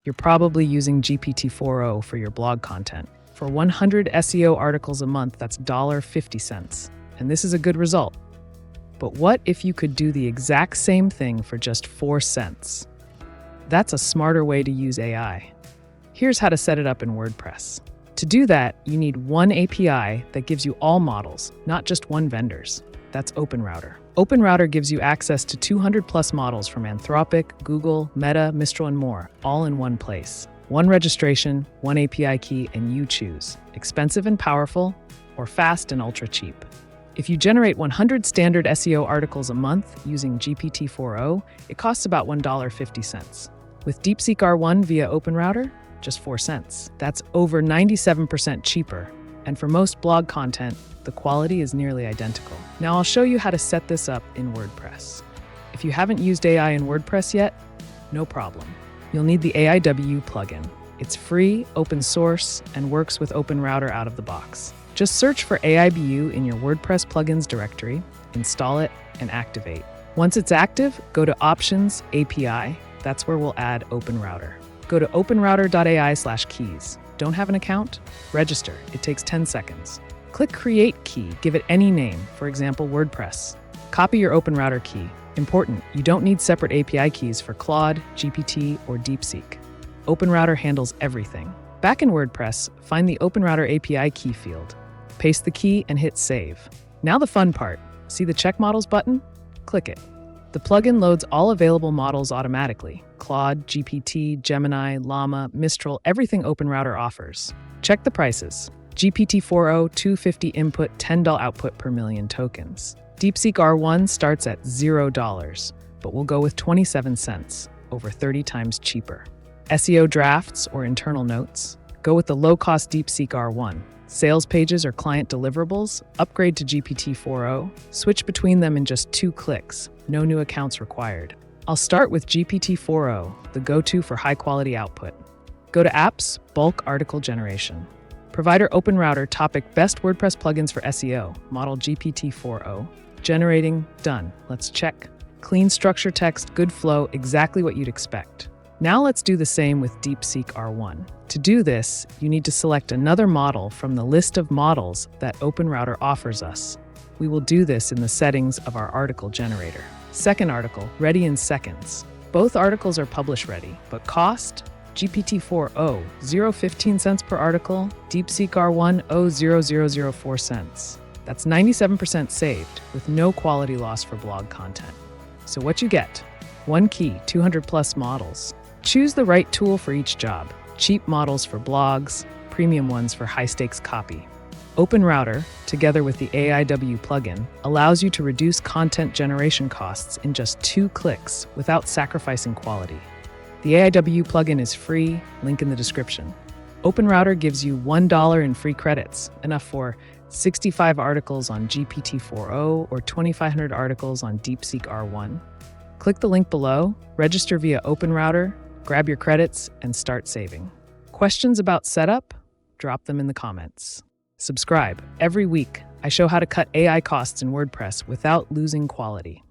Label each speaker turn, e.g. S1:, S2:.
S1: You're probably using GPT-4o for your blog content. For 100 SEO articles a month, that's $1.50, and this is a good result. But what if you could do the exact same thing for just 4 cents? That's a smarter way to use AI. Here's how to set it up in WordPress. To do that, you need one API that gives you all models, not just one vendor's. That's OpenRouter. OpenRouter gives you access to 200 plus models from Anthropic, Google, Meta, Mistral, and more, all in one place. One registration, one API key, and you choose expensive and powerful, or fast and ultra cheap. If you generate 100 standard SEO articles a month using GPT-4o, it costs about $1.50. With DeepSeek R1 via OpenRouter, just 4 cents. That's over 97% cheaper. And for most blog content, the quality is nearly identical. Now I'll show you how to set this up in WordPress. If you haven't used AI in WordPress yet, no problem. You'll need the AIWU plugin. It's free, open source, and works with OpenRouter out of the box. Just search for AIWU in your WordPress plugins directory, install it, and activate. Once it's active, go to Options, API. That's where we'll add OpenRouter. Go to openrouter.ai/keys. Don't have an account? Register. It takes 10 seconds. Click Create Key. Give it any name, for example, WordPress. Copy your OpenRouter key. Important, you don't need separate API keys for Claude, GPT, or DeepSeek. OpenRouter handles everything. Back in WordPress, find the OpenRouter API key field. Paste the key and hit Save. Now the fun part. See the Check Models button? Click it. The plugin loads all available models automatically. Claude, GPT, Gemini, Llama, Mistral, everything OpenRouter offers. Check the prices. GPT-4o, $250 input, $10 output per million tokens. DeepSeek R1 starts at $0, but we'll go with 27 cents, over 30 times cheaper. SEO drafts or internal notes? Go with the low-cost DeepSeek R1. Sales pages or client deliverables? Upgrade to GPT-4o. Switch between them in just 2 clicks. No new accounts required. I'll start with GPT-4o, the go-to for high-quality output. Go to Apps, Bulk Article Generation. Provider OpenRouter topic Best WordPress plugins for SEO. Model GPT-4o. Generating, done. Let's check. Clean structure text, good flow, exactly what you'd expect. Now let's do the same with DeepSeek R1. To do this, you need to select another model from the list of models that OpenRouter offers us. We will do this in the settings of our article generator. Second article, ready in seconds. Both articles are publish ready, but cost? GPT-4o, 0.15 cents per article. DeepSeek R1, 0.0004 cents. That's 97% saved, with no quality loss for blog content. So what you get? One key, 200 plus models. Choose the right tool for each job. Cheap models for blogs, premium ones for high-stakes copy. OpenRouter, together with the AIWU plugin, allows you to reduce content generation costs in just 2 clicks without sacrificing quality. The AIWU plugin is free, link in the description. OpenRouter gives you $1 in free credits, enough for 65 articles on GPT-4o or 2,500 articles on DeepSeek R1. Click the link below, register via OpenRouter, grab your credits, and start saving. Questions about setup? Drop them in the comments. Subscribe. Every week, I show how to cut AI costs in WordPress without losing quality.